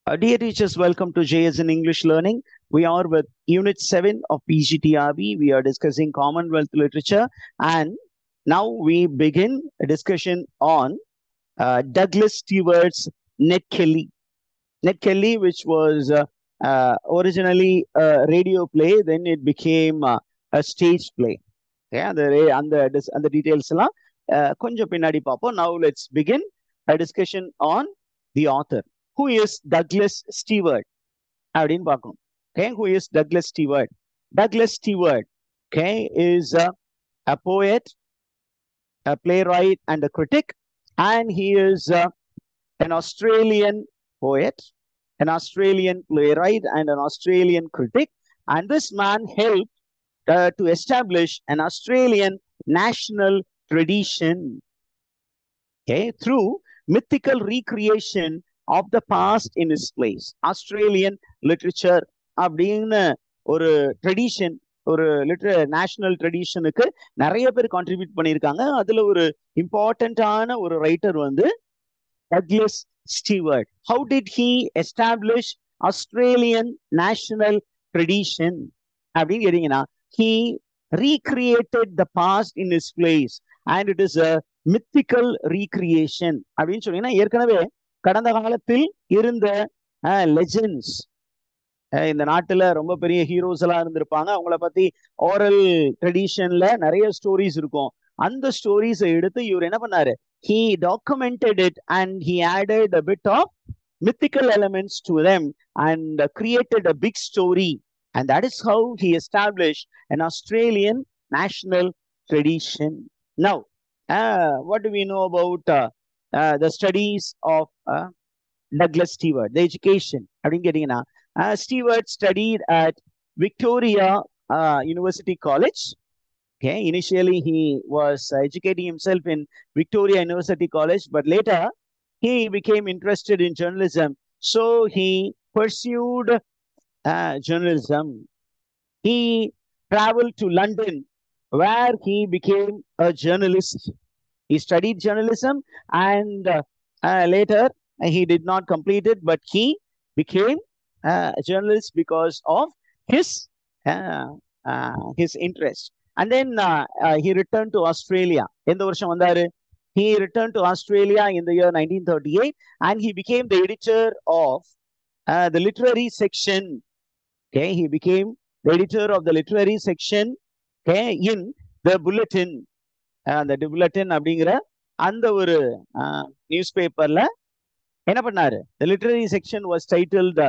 Dear teachers, welcome to JS in English Learning. We are with Unit 7 of PGTRB. We are discussing Commonwealth literature, and now we begin a discussion on Douglas Stewart's Ned Kelly. Ned Kelly, which was originally a radio play, then it became a stage play. Okay, அந்த details எல்லாம் கொஞ்சம் பின்னாடி பார்ப்போம். Now let's begin a discussion on the author. Who is Douglas Stewart? அப்படின்னு பார்க்கணும். Okay, who is Douglas Stewart? Douglas Stewart, okay, is a poet, a playwright, and a critic, and he is an Australian poet, an Australian playwright, and an Australian critic. And this man helped to establish an Australian national tradition, okay, through mythical recreation of the past in his place. Australian literature அப்படின்னு ஒரு tradition, ஒரு national ட்ரெடிஷனுக்கு நிறைய பேர் contribute பண்ணியிருக்காங்க. அதுல ஒரு இம்பார்ட்டன்டான ஒரு ரைட்டர் வந்து Douglas Stewart. How did he establish Australian national tradition அப்படின்னு கேட்டீங்கன்னா, he recreated the past in his place and it is a mythical recreation அப்படின்னு சொன்னீங்கன்னா, ஏற்கனவே கடந்த காலத்தில் இருந்த லெஜெண்ட்ஸ், இந்த நாட்டுல ரொம்ப பெரிய ஹீரோஸ் எல்லாம் இருந்திருப்பாங்க. அவங்கள பத்தி ஓரல் ட்ரெடிஷன்ல நிறைய ஸ்டோரிஸ் இருக்கும். அந்த ஸ்டோரிஸை எடுத்து இவர் என்ன பண்ணாரு, he documented it and he added a bit of mythical elements to them and created a big story, and that is how he established an Australian national tradition. Now what do we know about the studies of Douglas Stewart, the education அப்படின்னு கேட்டீங்கன்னா, Stewart studied at Victoria University College. Okay, initially he was educating himself in Victoria University College, but later he became interested in journalism, so he pursued journalism. He traveled to London, where he became a journalist. He studied journalism, and later he did not complete it, but he became a journalist because of his interest. And then he returned to Australia. எந்த வருஷம் வந்தாரு? He returned to Australia in the year 1938, and he became the editor of the literary section. Okay, he became the editor of the literary section, okay, in the Bulletin. அந்த bulletin அப்படிங்கிற அந்த ஒரு news பேப்பர்ல என்ன பண்ணாரு, the literary section was titled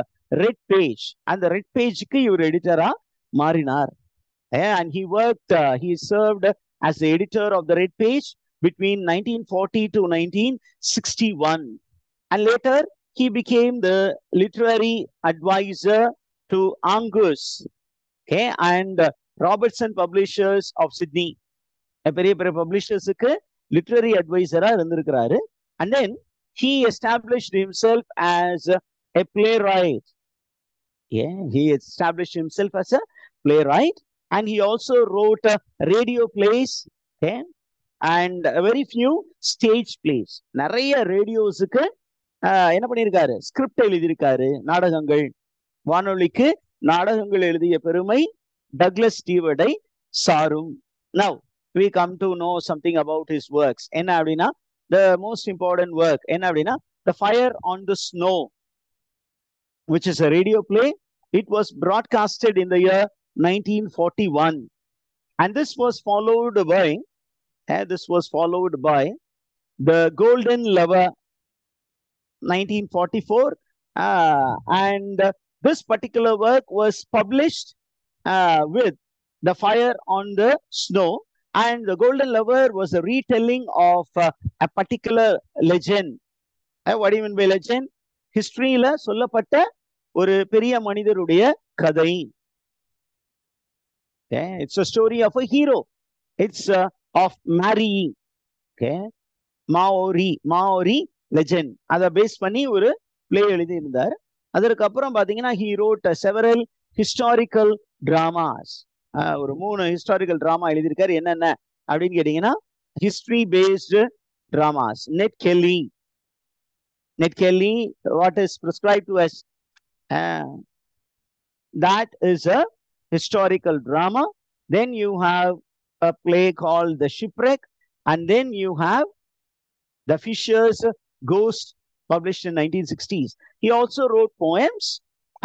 Red Page, அந்த red பேஜ்க்கு இவர் எடிட்டரா மாறினார். And he served as the editor of the Red Page between 1940 to 1961, and later he became the literary advisor to Angus, okay, and Robertson Publishers of Sydney. பெரிய பெரிய பப்ளிஷர்ஸுக்கு literary அட்வைசரா இருந்திருக்கிறாரு. And then he established himself as a playwright. Yeah, he established himself as a playwright, and he also wrote radio plays, okay, and a very few stage plays. நிறைய ரேடியோஸுக்கு என்ன பண்ணியிருக்காரு, script எழுதியிருக்காரு, நாடகங்கள், வானொலிக்கு நாடகங்கள் எழுதிய பெருமை டக்ளஸ் ஸ்டீவர்டை சாரும். Now we come to know something about his works. என்ன அப்படின்னா, the most important work என்ன அப்படின்னா, The Fire on the Snow, which is a radio play. It was broadcasted in the year 1941, and this was followed by The Golden Lover, 1944, and this particular work was published with The Fire on the Snow, and The Golden Lover was a retelling of a particular legend. What do you mean by legend? Historyல சொல்லப்பட்ட ஒரு பெரிய மனிதருடைய கதை. Okay, it's a story of a hero. It's of marrying. Okay, Maori legend. அதை base பண்ணி ஒரு play எழுதி இருந்தார். அதற்கப்புறம் பாத்தீங்கன்னா, he wrote several historical dramas. ஒரு 3 ஹிஸ்டாரிக்கல் டிராமா எழுதியிருக்காரு. என்னென்ன அப்படின்னு கேட்டீங்கன்னா, history based dramas. Net Kelly, Ned Kelly, what is prescribed to us? That is a historical drama. Then you have a play called The Shipwreck, and then you have The Fisher's Ghost, published in 1960s. He also wrote poems,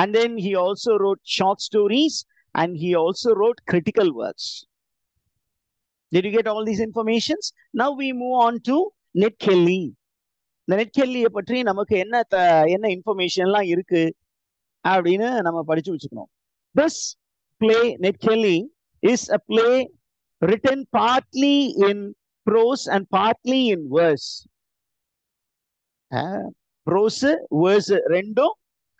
and then he also wrote short stories, and he also wrote critical works. Did you get all these informations? Now we move on to Ned Kelly. இந்த net கெல்லியை பற்றி நமக்கு என்ன இன்ஃபர்மேஷன்லாம் இருக்கு அப்படின்னு நம்ம படிச்சு வச்சுக்கணும். This play, Ned Kelly, is a play written partly in prose and partly in verse. Prose, verse ரெண்டும்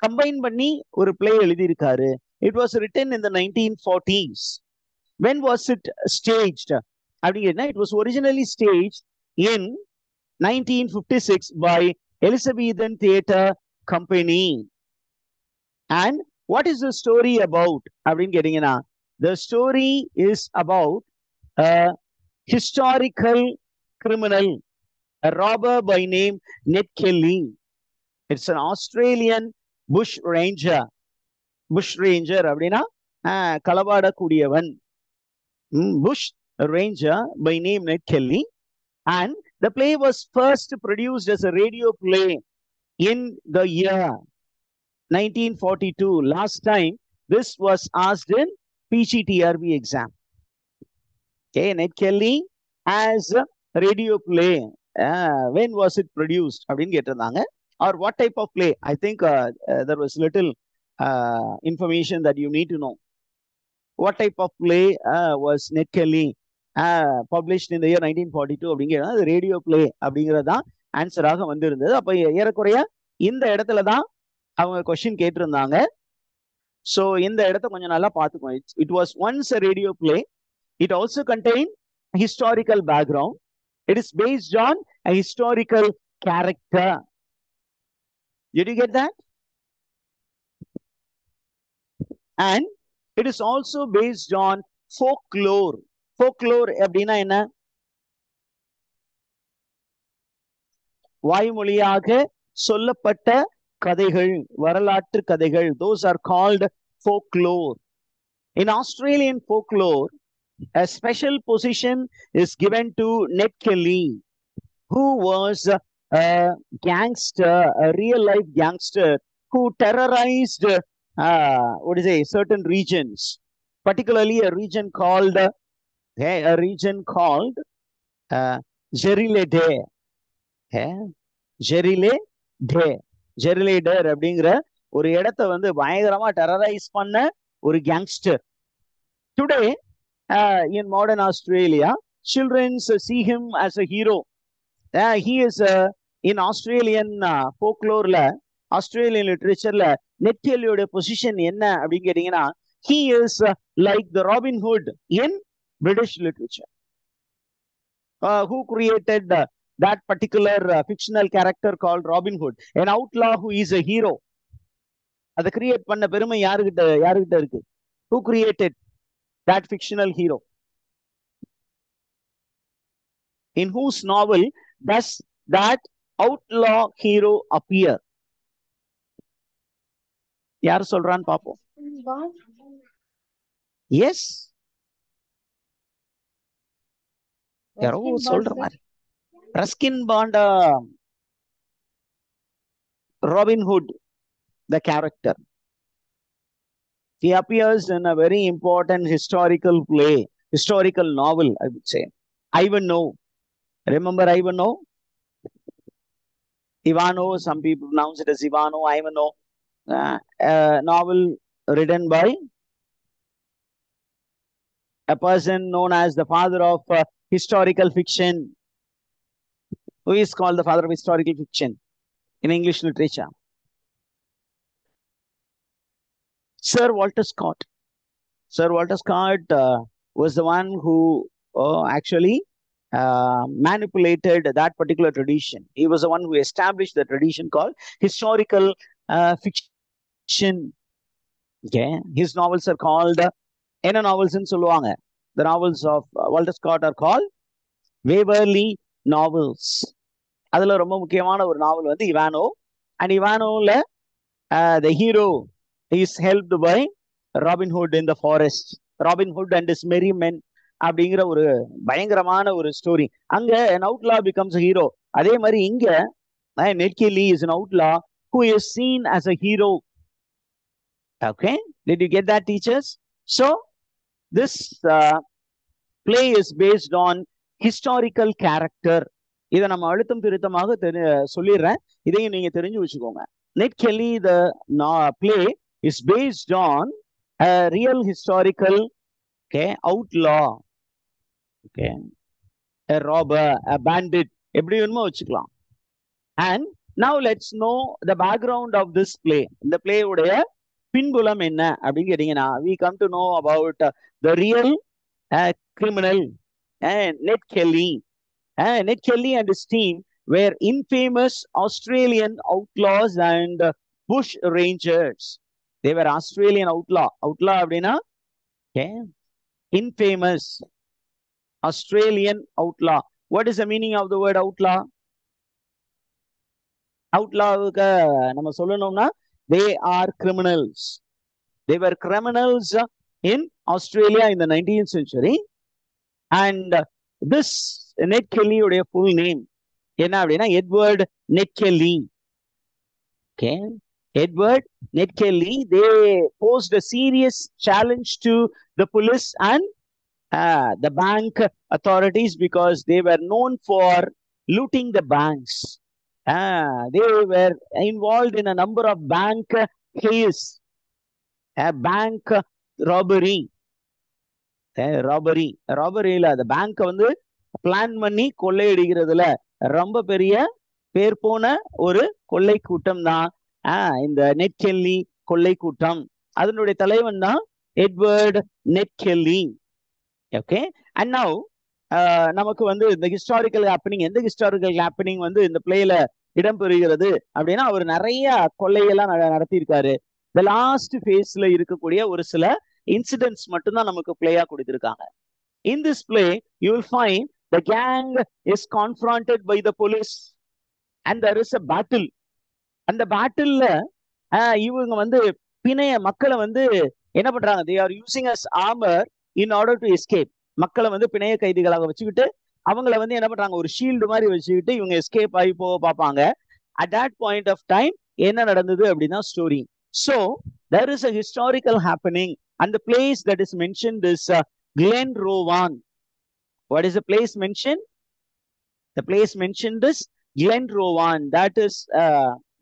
கம்பைன் பண்ணி ஒரு பிளே எழுதியிருக்காரு. It was written in the 1940s. When was it staged? அப்படின்னா it was originally staged in 1956 by Elizabethan Theatre Company. And what is the story about? அப்படின்னு கேட்டீங்கன்னா, the story is about a historical criminal, a robber by name Ned Kelly. It's an Australian bush ranger. Bush ranger அப்படின்னா களவாடக்கூடியவன். Bush ranger by name Ned Kelly. And the play was first produced as a radio play in the year 1942. Last time this was asked in PGTRB exam. Okay, Ned Kelly as a radio play. When was it produced? Or what type of play? I think there was little information that you need to know. What type of play was Ned Kelly published in the year 1942? அப்படிங்கிறது radio play அப்படிங்கிறதான் ஆன்சராக வந்திருந்தது. அப்ப ஏறக்குறைய இந்த இடத்துல தான் அவங்க question கேட்டிருந்தாங்க. ஸோ இந்த இடத்த கொஞ்சம் நல்லா பார்த்துக்கோங்க. It was once a radio play. It also contain historical background. It is based on a historical character. Did you get that? And it is also based on folklore. Folklore அப்படின்னா என்ன? வாய்மொழியாக சொல்லப்பட்ட கதைகள், வரலாற்று கதைகள். Those are called folklore. In Australian folklore, a special position is given to Ned Kelly, who was a gangster, a real life gangster who terrorized certain regions, particularly a region called Jerilade. Jerilade அப்படிங்கிற ஒரு இடத்தை வந்து பயங்கரமா terrorise பண்ண ஒரு gangster. Today, in modern Australia, children see him as a hero. He is in Australian folklore, Australian literature, Ned Kellyயோட position என்ன அப்படின்னு கேட்டீங்கன்னா, he is like the Robin Hood in British literature. Who created that particular fictional character called Robin Hood, an outlaw who is a hero? அதை create பண்ண பெருமை யாருகிட்ட இருக்கு? Who created that fictional hero? In whose novel does that outlaw hero appear? யார் சொல்றான்னு பாப்போம். Yes, யாரோ சொல்ற மாதிரி. Ruskin Panda. Robin Hood, the character. He appears in a very important historical play, historical novel, I would say. Ivanhoe. Remember Ivanhoe? Ivanhoe, some people pronounce it as Ivanhoe, Ivanhoe. A novel written by a person known as the father of historical fiction. Who is called the father of historical fiction in English literature? Sir Walter Scott. Sir Walter Scott was the one who actually manipulated that particular tradition. He was the one who established the tradition called historical fiction. Okay, his novels are called என்ன நாவல்ஸ்ன்னு சொல்லுவாங்க? The novels of Walter Scott are called Waverley novels. அதுல ரொம்ப முக்கியமான ஒரு நாவல் வந்து Ivanhoe. And இவானோல the hero is helped by Robin Hood in the forest. Robin Hood and his merry men அப்படிங்கிற ஒரு பயங்கரமான ஒரு ஸ்டோரி. அங்க an outlaw becomes a hero. அதே மாதிரி இங்க Ned Kelly is an outlaw who is seen as a hero. Okay, did you get that, teachers? So this play is based on historical character. இதை நம்ம அழுத்தம் திருத்தமாக சொல்லிடுறேன், இதையும் நீங்க தெரிஞ்சு வச்சுக்கோங்க. Ned Kelly, the play is based on a real historical, okay, outlaw, okay, a robber, a bandit, எப்படி வேணுமோ வச்சுக்கலாம். And now let's know the background of this play. இந்த play உடைய பின்புலம் என்ன அப்படின்னு கேட்டீங்கன்னா, we come to know about the real criminal, Ned Kelly. Ned Kelly and his team were infamous Australian outlaws and bush rangers. They were Australian outlaw. Outlaw அப்படின்னா, okay, infamous Australian outlaw. What is the meaning of the word outlaw? Outlawவுக்கு நம்ம சொல்லணும்னா, they are criminals. They were criminals in Australia in the 19th century. And this Ned Kelly உடைய full name என்ன அப்படின்னா Edward Ned Kelly. Okay, Edward Ned Kelly. They posed a serious challenge to the police and the bank authorities because they were known for looting the banks. They were involved in a number of bank heists, bank robbery. ராபரியில அந்த bank வந்து plan பண்ணி கொள்ளையடிக்கிறதுல ரொம்ப பெரிய பேர் போன ஒரு கொள்ளை கூட்டம் தான் இந்த நெட் கெல்லி கொள்ளை கூட்டம். அதனுடைய தலைவன் தான் Edward net Kelly. Okay, and now நமக்கு வந்து இந்த ஹிஸ்டாரிக்கல் ஹேப்பனிங், எந்த ஹிஸ்டாரிக்கல் ஹேப்பனிங் வந்து இந்த பிளேல இடம்பெறுகிறது அப்படின்னா, அவர் நிறைய கொள்ளையெல்லாம் நடத்தியிருக்காரு. இந்த லாஸ்ட் ஃபேஸ்ல இருக்கக்கூடிய ஒரு சில இன்சிடென்ட்ஸ் மட்டும்தான் நமக்கு பிளேயா கொடுத்திருக்காங்க. In this play, you will find the gang is confronted by the police and there is a battle. அந்த பேட்டில்ல இவங்க வந்து பிணைய மக்களை வந்து என்ன பண்றாங்க, they are using as armor in order to escape. மக்களை வந்து பிணைய கைதிகளாக வச்சுக்கிட்டு அவங்கள வந்து என்ன பண்றாங்க, ஒரு ஷீல்டு மாதிரி வச்சுக்கிட்டு இவங்க எஸ்கேப் ஆகி போக பார்ப்பாங்க. At that point of time என்ன நடந்தது அப்படின்னா story. So there is a historical happening and the place that is mentioned is Glenrowan. What is the place mentioned? The place mentioned is Glenrowan. That is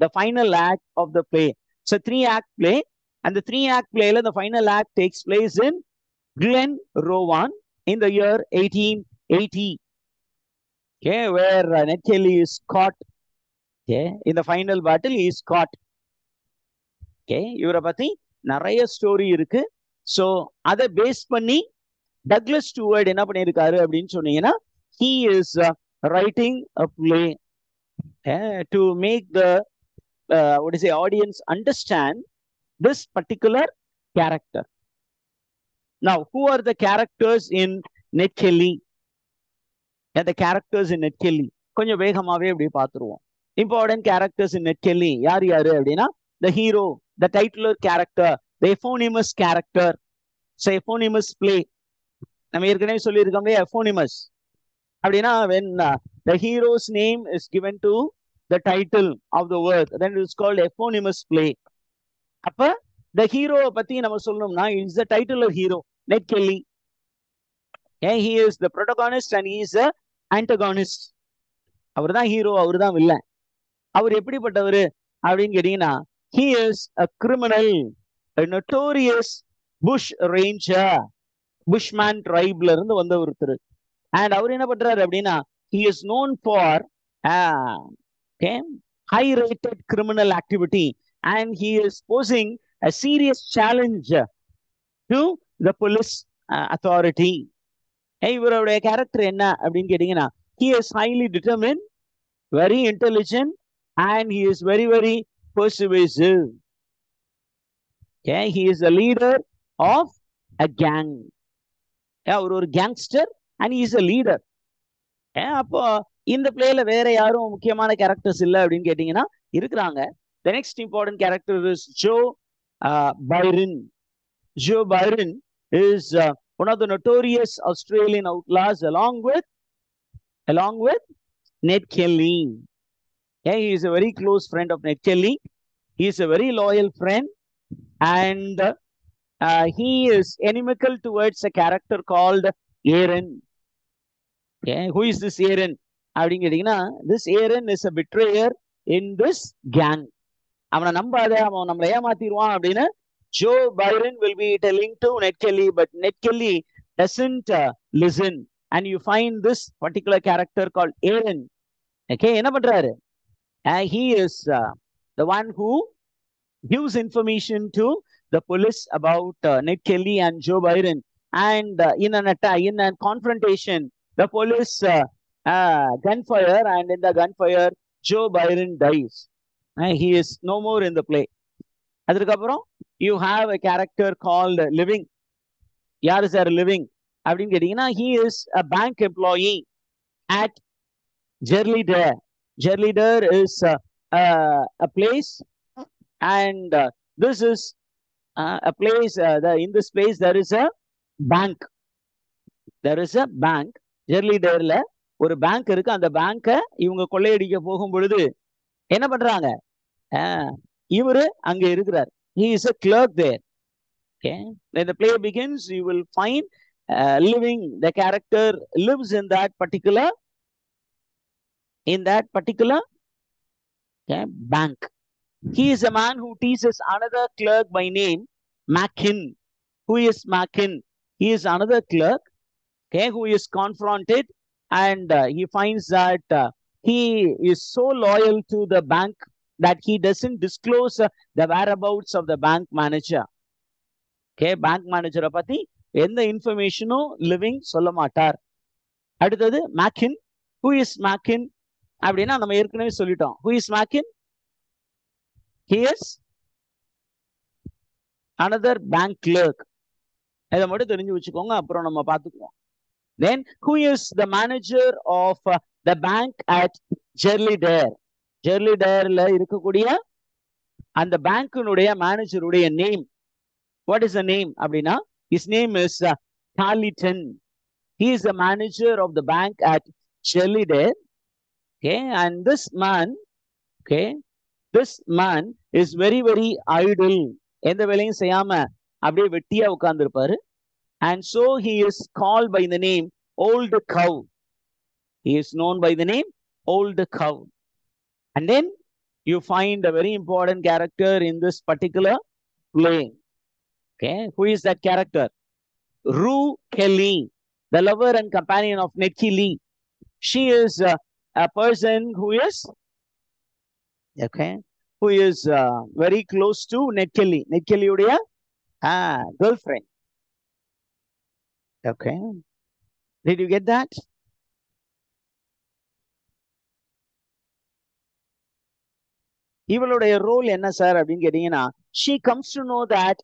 the final act of the play. So 3-act play, and the 3-act play, the final act takes place in Glenrowan in the year 1880. Okay, where Ned Kelly is caught. Okay, in the final battle he is caught. Okay, இவரை பத்தி நிறைய story இருக்கு. So அதை base பண்ணி Douglas Stuart என்ன பண்ணியிருக்காரு அப்படின்னு சொன்னீங்கன்னா, he is writing a play to make the audience understand this particular character. Now, who are the characters in Ned Kelly? The characters in Ned Kelly கொஞ்சம் வேகமாவே அப்படி பார்த்துருவோம். Important characters in Ned Kelly யாரு அப்படின்னா, the hero, the titular character, the eponymous character. So eponymous play, நம்ம ஏற்கனவே சொல்லியிருக்கோம் eponymous அப்படின்னா, when the hero's name is given to the title of the work, then it is called eponymous play. அப்ப the hero பத்தி நம்ம சொல்லணும்னா, is the titular hero Ned Kelly. Okay, he is the protagonist and he is the antagonist. அவர் தான் hero, அவர் தான் villain. அவர் எப்படிப்பட்டவர் அப்படின்னு கேட்டீங்கன்னா, he is a criminal, a notorious bush ranger, bushman tribeல இருந்து வந்த ஒருத்தர். அண்ட் அவர் என்ன பண்றாரு அப்படின்னா, he is known for high rated criminal activity and he is posing a serious challenge to the police authority. இவருடைய கேரக்டர் என்ன அப்படின்னு கேட்டீங்கன்னா, he is highly determined, very intelligent and he is very very persuasive. Okay, he is a leader of a gang. ஒரு gangster and he is a leader. அப்போ இந்த பிளேல வேற யாரும் முக்கியமான கேரக்டர்ஸ் இல்லை அப்படின்னு கேட்டீங்கன்னா இருக்கிறாங்க. The next important character is Joe Byron. Joe Byron is one of the notorious Australian outlaws along with Ned Kelly. Yeah, he is a very close friend of Ned Kelly. He is a very loyal friend, and he is inimical towards a character called Aaron. Okay, who is this Aaron? அப்படின்னு கேட்டீங்கன்னா, this Aaron is a betrayer in this gang. அவனை நம்பாத, அவன் நம்மளை ஏமாத்திடுவான் அப்படின்னு Joe Byron will be telling to Ned Kelly, but Ned Kelly doesn't listen. And you find this particular character called Aaron. Okay, என்ன பண்றாரு? He is the one who gives information to the police about Ned Kelly and Joe Byron. And in a confrontation, the police gunfire, and in the gunfire, Joe Byron dies. He is no more in the play. அதுக்கப்புறம் you have a character called Living. யார் sir living அப்படின்னு கேட்டீங்கன்னா, he is a bank employee at Jerlydare. Jerlydare is a place, and this is a place. In this place there is a bank. There is a bank. Jerlydareல ஒரு bank இருக்கு. அந்த பேங்கை இவங்க கொள்ளையடிக்க போகும் பொழுது என்ன பண்றாங்க? இவரு அங்க இருக்கிறார். He is a clerk there. Okay. When the play begins, you will find Living. The character lives in that particular bank. He is a man who teases another clerk by name Mackin. Who is Mackin? He is another clerk, okay, who is confronted, and he finds that he is so loyal to the bank that he doesn't disclose the whereabouts of the bank manager. Okay, bank manager பத்தி எந்த இன்ஃபர்மேஷனும் living சொல்ல மாட்டார். அடுத்தது மேக்கின். Who is Mackin? அப்படின்னா நம்ம ஏற்கனவே சொல்லிட்டோம். Who is Mackin? He is another bank clerk. இதை மட்டும் தெரிஞ்சு வச்சுக்கோங்க, அப்புறம் நம்ம பார்த்துக்குவோம். Then who is the manager of the bank at Jerlydare? Jerlydareல இருக்கக்கூடிய அந்த பேங்கினுடைய மேனேஜருடைய name. What is the name? அப்படின்னா his name is Carleton. He is the manager of the bank at Jerlydare. Okay, and this man is very very idle. எந்த வேலையும் செய்யாம அப்படியே வெட்டியா உட்கார்ந்து இருப்பாரு. And so he is called by the name Old Cow. He is known by the name Old Cow. And then you find a very important character in this particular play. Okay, who is that character? Rue Kelly, the lover and companion of Ned Kelly. She is a person who is very close to Ned Kelly. Ned Kelly uடைய girlfriend. Okay, did you get that? இவளுடைய role என்ன sir அப்படின்னு கேட்டீங்கன்னா, she comes to know that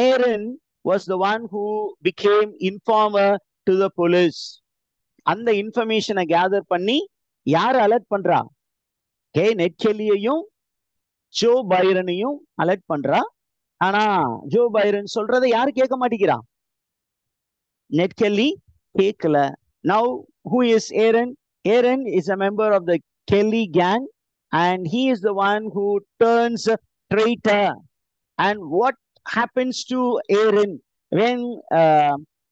Aaron was the one who became informer to the police. அந்த இன்ஃபர்மேஷனை gather பண்ணி யார் alert பண்றா? Net கெல்லியையும் Joe பைரனையும் alert பண்றா. ஆனா ஜோ பைரன் சொல்றதை யாரு கேட்க மாட்டேங்கிறா? நெட் கெல்லி கேட்கல. Now who is Aaron? Aaron is a member of the Kelly gang, and he is the one who turns traitor. And what happens to Aaron when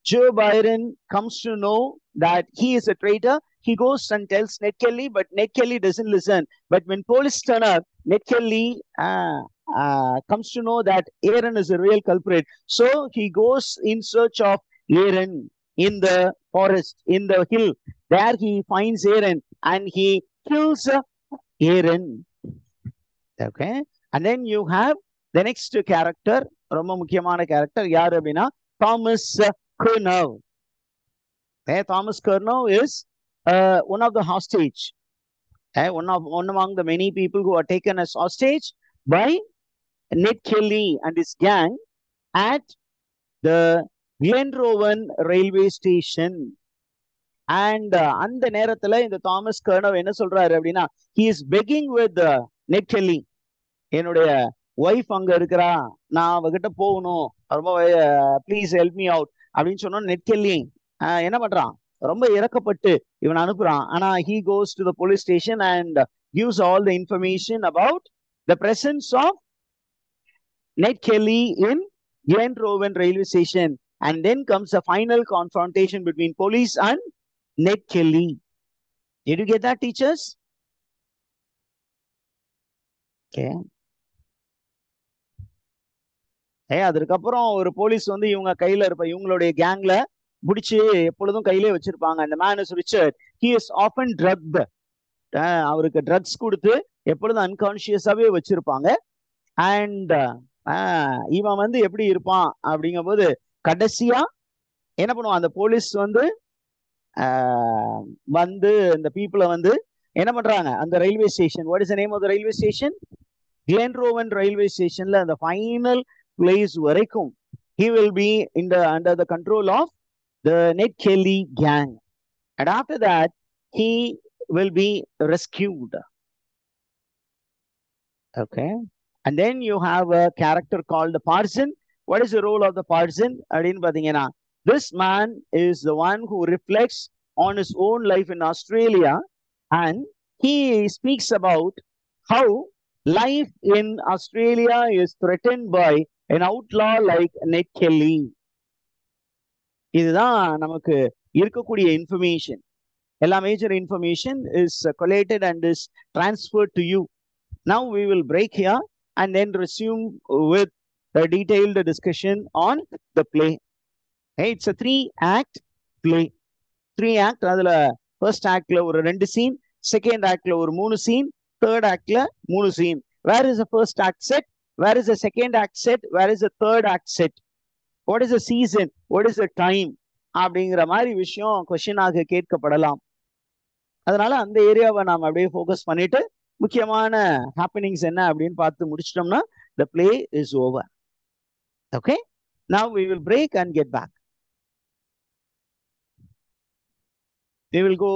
Joe Byron comes to know that he is a traitor? He goes and tells Ned Kelly, but Ned Kelly doesn't listen. But when police turn up, Ned Kelly comes to know that Aaron is a real culprit. So he goes in search of Aaron in the forest, in the hill. There he finds Aaron and he kills Aaron. Okay, and then you have the next character, ரொம்ப முக்கியமான character யார் அப்படின்னா Thomas கர்னவ். Thomas Curnow is one of the hostage, one among the many people who are taken as hostage by Ned Kelly and his gang at the Glenrowan railway station. And அந்த நேரத்துல இந்த Thomas கர்னவ் என்ன சொல்றாரு அப்படின்னா, he is begging with net Kelly, என்னுடைய wife அங்க இருக்கிறா, நான் அவகிட்ட போகணும், ரொம்ப ப்ளீஸ் ஹெல்ப் மீ அவுட் அப்படின்னு சொன்னோம். நெட் கெல்லி என்ன பண்றான், ரொம்ப இறக்கப்பட்டு இவன் அனுப்புறான். ஆனா he goes to the police station and gives all the information about the presence of Ned Kelly in Glenrowan railway station, and then comes a final confrontation between police and Ned Kelly. Did you get that, teachers? Okay. அதுக்கப்புறம் ஒரு police வந்து இவங்க கையில இருப்ப இவங்களுடைய கேங்ல பிடிச்சி எப்பொழுதும் கையிலே வச்சிருப்பாங்க. அந்த man is Richard, he is often drugged, அவருக்கு ட்ரக்ஸ் கொடுத்து எப்பொழுதும் அன்கான்சியஸாவே வச்சிருப்பாங்க. அண்ட் இவன் வந்து எப்படி இருப்பான் அப்படிங்கும் போது கடைசியா என்ன பண்ணுவான், அந்த போலீஸ் வந்து வந்து இந்த பீப்புளை வந்து என்ன பண்றாங்க, அந்த railway station, what is the name of the railway station, Glenrowan railway ஸ்டேஷன்ல அந்த ஃபைனல் பிளேஸ் வரைக்கும் he will be under the control of the Ned Kelly gang, and after that he will be rescued. Okay, and then you have a character called the parson. What is the role of the parson அப்படினு பாத்தீங்கன்னா, this man is the one who reflects on his own life in Australia, and he speaks about how life in Australia is threatened by an outlaw like Ned Kelly. இதுதான் நமக்கு இருக்கக்கூடிய information. எல்லா major information is collated and is transferred to you. Now we will break here and then resume with a detailed discussion on the play. Hey, it's a 3-act play. 3-act, அதுல first actல ஒரு 2 scene, second actல ஒரு 3 scene, third actல 3 scene. Where is the first act set? Where is the second act set? Where is the third act set? What is the season? What is the time? அப்படிங்கிற மாதிரி விஷயம் question ஆக கேட்கப்படலாம். அதனால அந்த ஏரியாவை நாம் அப்படியே ஃபோக்கஸ் பண்ணிட்டு முக்கியமான ஹேப்பனிங்ஸ் என்ன அப்படின்னு பார்த்து முடிச்சிட்டோம்னா the play is over. Okay, now we will break and get back. We will go